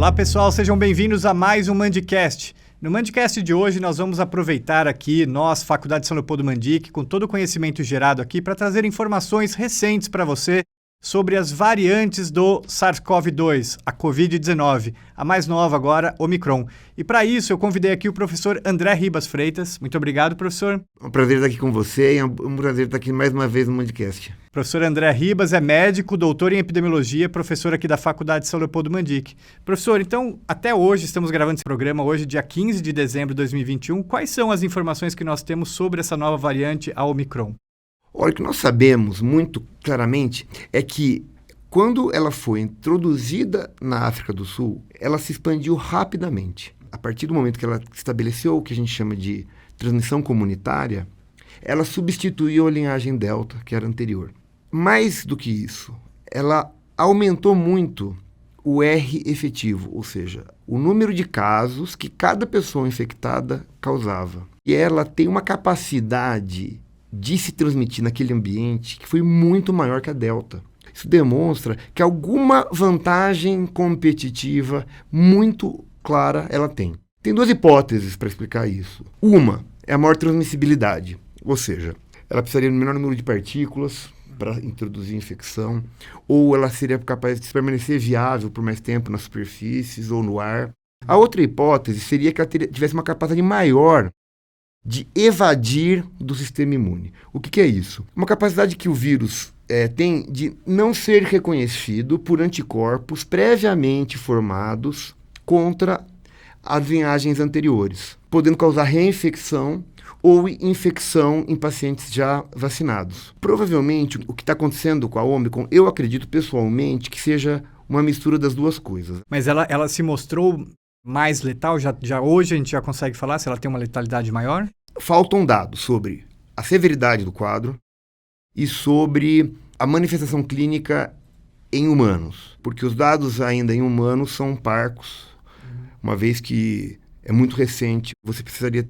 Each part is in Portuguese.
Olá pessoal, sejam bem-vindos a mais um Mandicast. No Mandicast de hoje nós vamos aproveitar aqui, nós, Faculdade São Leopoldo Mandic, com todo o conhecimento gerado aqui, para trazer informações recentes para você sobre as variantes do SARS-CoV-2, a Covid-19, a mais nova agora, Omicron. E para isso eu convidei aqui o professor André Ribas Freitas. Muito obrigado, professor. É um prazer estar aqui com você e é um prazer estar aqui mais uma vez no Mandicast. Professor André Ribas é médico, doutor em epidemiologia, professor aqui da Faculdade São Leopoldo Mandic. Professor, então, até hoje, estamos gravando esse programa, hoje, dia 15 de dezembro de 2021. Quais são as informações que nós temos sobre essa nova variante, a Omicron? Olha, o que nós sabemos muito claramente é que quando ela foi introduzida na África do Sul, ela se expandiu rapidamente. A partir do momento que ela estabeleceu o que a gente chama de transmissão comunitária, ela substituiu a linhagem Delta, que era anterior. Mais do que isso, ela aumentou muito o R efetivo, ou seja, o número de casos que cada pessoa infectada causava. E ela tem uma capacidade de se transmitir naquele ambiente que foi muito maior que a Delta. Isso demonstra que alguma vantagem competitiva muito clara ela tem. Tem duas hipóteses para explicar isso. Uma é a maior transmissibilidade, ou seja, ela precisaria de um menor número de partículas para introduzir infecção, ou ela seria capaz de permanecer viável por mais tempo nas superfícies ou no ar. A outra hipótese seria que ela tivesse uma capacidade maior de evadir do sistema imune. O que é isso? Uma capacidade que o vírus tem de não ser reconhecido por anticorpos previamente formados contra as linhagens anteriores, podendo causar reinfecção ou infecção em pacientes já vacinados. Provavelmente, o que está acontecendo com a Omicron, eu acredito pessoalmente que seja uma mistura das duas coisas. Mas ela se mostrou mais letal? Já hoje a gente já consegue falar se ela tem uma letalidade maior? Faltam dados sobre a severidade do quadro e sobre a manifestação clínica em humanos, porque os dados ainda em humanos são parcos, uma vez que é muito recente. Você precisaria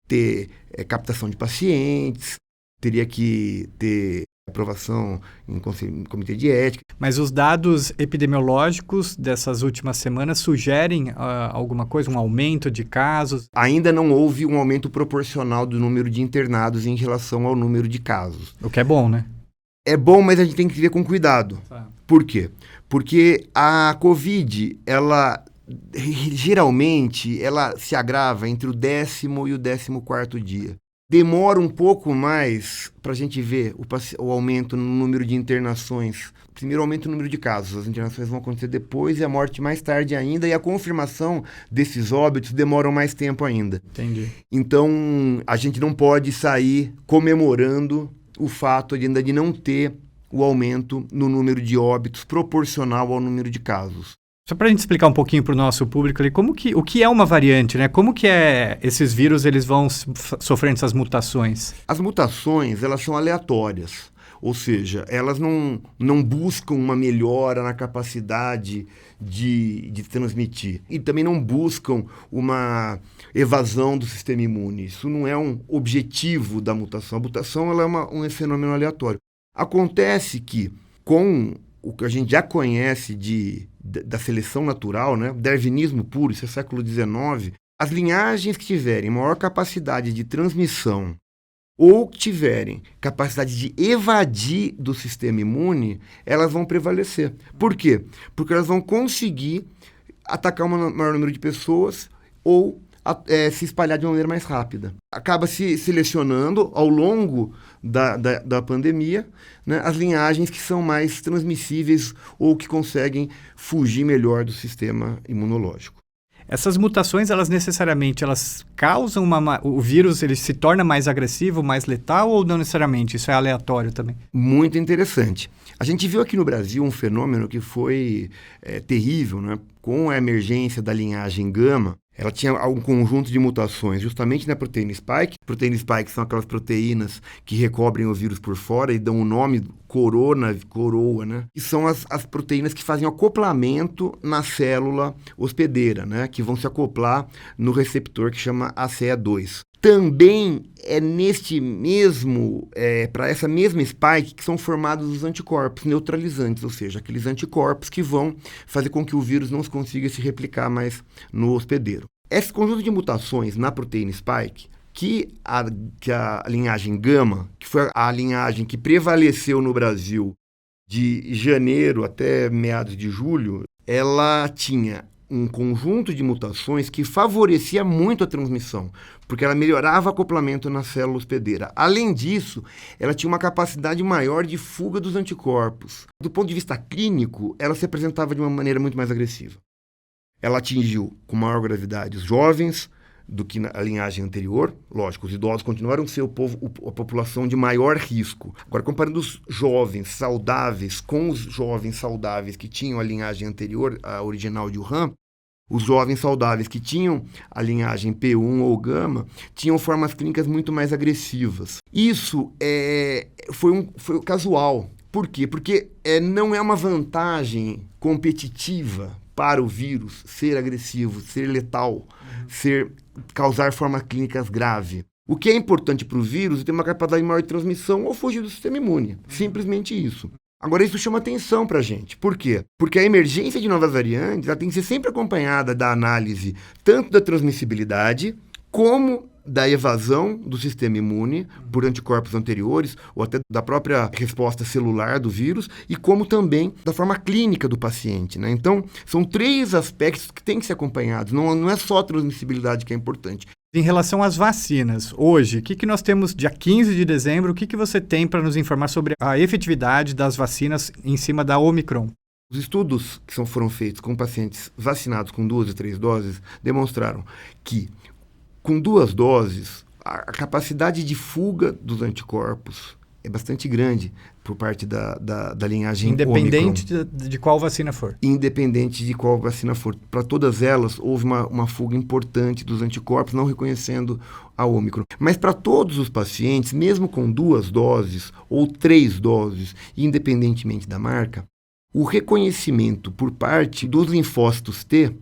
ter captação de pacientes, teria que ter aprovação em comitê de ética. Mas os dados epidemiológicos dessas últimas semanas sugerem alguma coisa, um aumento de casos? Ainda não houve um aumento proporcional do número de internados em relação ao número de casos. O que é bom, né? É bom, mas a gente tem que ver com cuidado. Tá. Por quê? Porque a Covid, geralmente, ela se agrava entre o 10º e o 14º dia. Demora um pouco mais para a gente ver o aumento no número de internações. Primeiro aumenta o número de casos, as internações vão acontecer depois e a morte mais tarde ainda, e a confirmação desses óbitos demoram mais tempo ainda. Entendi. Então, a gente não pode sair comemorando o fato ainda de não ter o aumento no número de óbitos proporcional ao número de casos. Só para a gente explicar um pouquinho para o nosso público ali, o que é uma variante, né? Como que esses vírus eles vão sofrendo essas mutações? As mutações, elas são aleatórias, ou seja, elas não buscam uma melhora na capacidade de transmitir e também não buscam uma evasão do sistema imune. Isso não é um objetivo da mutação. A mutação ela é um fenômeno aleatório. Acontece que com o que a gente já conhece da seleção natural, né? Darwinismo puro, isso é século XIX, as linhagens que tiverem maior capacidade de transmissão ou que tiverem capacidade de evadir do sistema imune, elas vão prevalecer. Por quê? Porque elas vão conseguir atacar um maior número de pessoas ou se espalhar de uma maneira mais rápida. Acaba se selecionando ao longo da pandemia, né, as linhagens que são mais transmissíveis ou que conseguem fugir melhor do sistema imunológico. Essas mutações, elas necessariamente causam o vírus ele se torna mais agressivo, mais letal ou não necessariamente? Isso é aleatório também? Muito interessante. A gente viu aqui no Brasil um fenômeno que foi terrível, né? Com a emergência da linhagem gama, ela tinha um conjunto de mutações justamente na proteína spike. Proteína spike são aquelas proteínas que recobrem o vírus por fora e dão o nome coroa, né? E são as proteínas que fazem o acoplamento na célula hospedeira, né? Que vão se acoplar no receptor que chama ACE2. também é para essa mesma spike que são formados os anticorpos neutralizantes, ou seja, aqueles anticorpos que vão fazer com que o vírus não consiga se replicar mais no hospedeiro. Esse conjunto de mutações na proteína spike, que a linhagem gama, que foi a linhagem que prevaleceu no Brasil de janeiro até meados de julho, ela tinha um conjunto de mutações que favorecia muito a transmissão, porque ela melhorava o acoplamento na célula hospedeira. Além disso, ela tinha uma capacidade maior de fuga dos anticorpos. Do ponto de vista clínico, ela se apresentava de uma maneira muito mais agressiva. Ela atingiu com maior gravidade os jovens do que na linhagem anterior. Lógico, os idosos continuaram a ser a população de maior risco. Agora, comparando os jovens saudáveis com os jovens saudáveis que tinham a linhagem anterior, a original de Wuhan, os jovens saudáveis que tinham a linhagem P1 ou gama tinham formas clínicas muito mais agressivas. Isso foi casual. Por quê? Porque não é uma vantagem competitiva para o vírus ser agressivo, ser letal, causar formas clínicas graves. O que é importante para o vírus é ter uma capacidade maior de transmissão ou fugir do sistema imune. Simplesmente isso. Agora, isso chama atenção para a gente. Por quê? Porque a emergência de novas variantes ela tem que ser sempre acompanhada da análise tanto da transmissibilidade como da evasão do sistema imune por anticorpos anteriores ou até da própria resposta celular do vírus e como também da forma clínica do paciente, né? Então, são 3 aspectos que têm que ser acompanhados. Não é só a transmissibilidade que é importante. Em relação às vacinas, hoje, o que nós temos dia 15 de dezembro? O que você tem para nos informar sobre a efetividade das vacinas em cima da Omicron? Os estudos que foram feitos com pacientes vacinados com 2 e 3 doses demonstraram que, com 2 doses, a capacidade de fuga dos anticorpos é bastante grande por parte da linhagem Independente Omicron. de qual vacina for. Independente de qual vacina for. Para todas elas, houve uma fuga importante dos anticorpos, não reconhecendo a Omicron. Mas para todos os pacientes, mesmo com 2 doses ou 3 doses, independentemente da marca, o reconhecimento por parte dos linfócitos T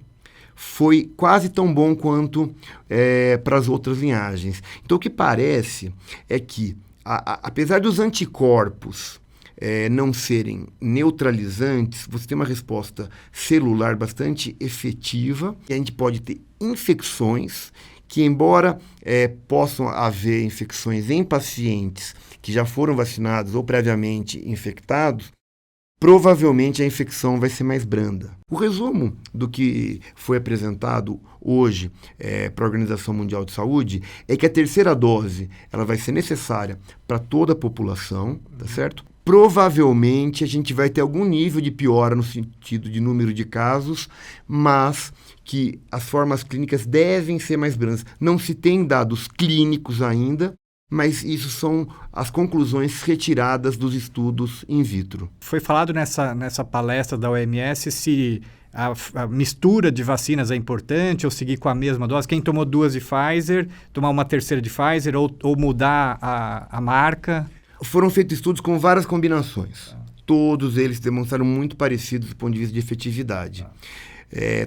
foi quase tão bom quanto para as outras linhagens. Então, o que parece é que, apesar dos anticorpos não serem neutralizantes, você tem uma resposta celular bastante efetiva e a gente pode ter infecções que, embora possam haver infecções em pacientes que já foram vacinados ou previamente infectados, provavelmente a infecção vai ser mais branda. O resumo do que foi apresentado hoje para a Organização Mundial de Saúde é que a 3ª dose ela vai ser necessária para toda a população, tá certo? Provavelmente a gente vai ter algum nível de piora no sentido de número de casos, mas que as formas clínicas devem ser mais brandas. Não se tem dados clínicos ainda, mas isso são as conclusões retiradas dos estudos in vitro. Foi falado nessa palestra da OMS se a mistura de vacinas é importante ou seguir com a mesma dose. Quem tomou 2 de Pfizer, tomar uma 3ª de Pfizer ou mudar a marca? Foram feitos estudos com várias combinações. Todos eles demonstraram muito parecidos do ponto de vista de efetividade.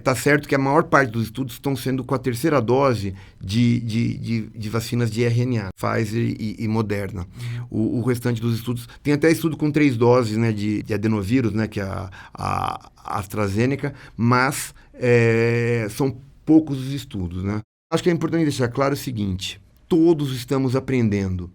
Tá certo que a maior parte dos estudos estão sendo com a 3ª dose de vacinas de RNA, Pfizer e Moderna. O restante dos estudos, tem até estudo com 3 doses, né, de adenovírus, né, que é a AstraZeneca, mas são poucos os estudos, né? Acho que é importante deixar claro o seguinte: todos estamos aprendendo.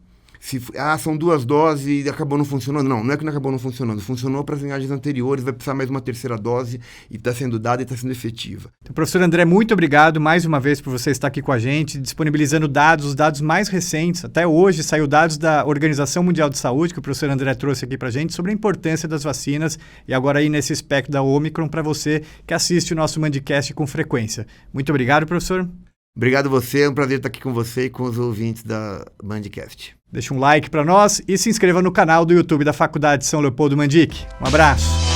São 2 doses e acabou não funcionando. Não é que não acabou não funcionando. Funcionou para as linhagens anteriores, vai precisar mais uma 3ª dose e está sendo dada e está sendo efetiva. Então, professor André, muito obrigado mais uma vez por você estar aqui com a gente, disponibilizando os dados mais recentes. Até hoje saiu dados da Organização Mundial de Saúde, que o professor André trouxe aqui para a gente, sobre a importância das vacinas e agora aí nesse espectro da Omicron para você que assiste o nosso Mandcast com frequência. Muito obrigado, professor. Obrigado a você, é um prazer estar aqui com você e com os ouvintes da Mandcast. Deixa um like para nós e se inscreva no canal do YouTube da Faculdade São Leopoldo Mandic. Um abraço!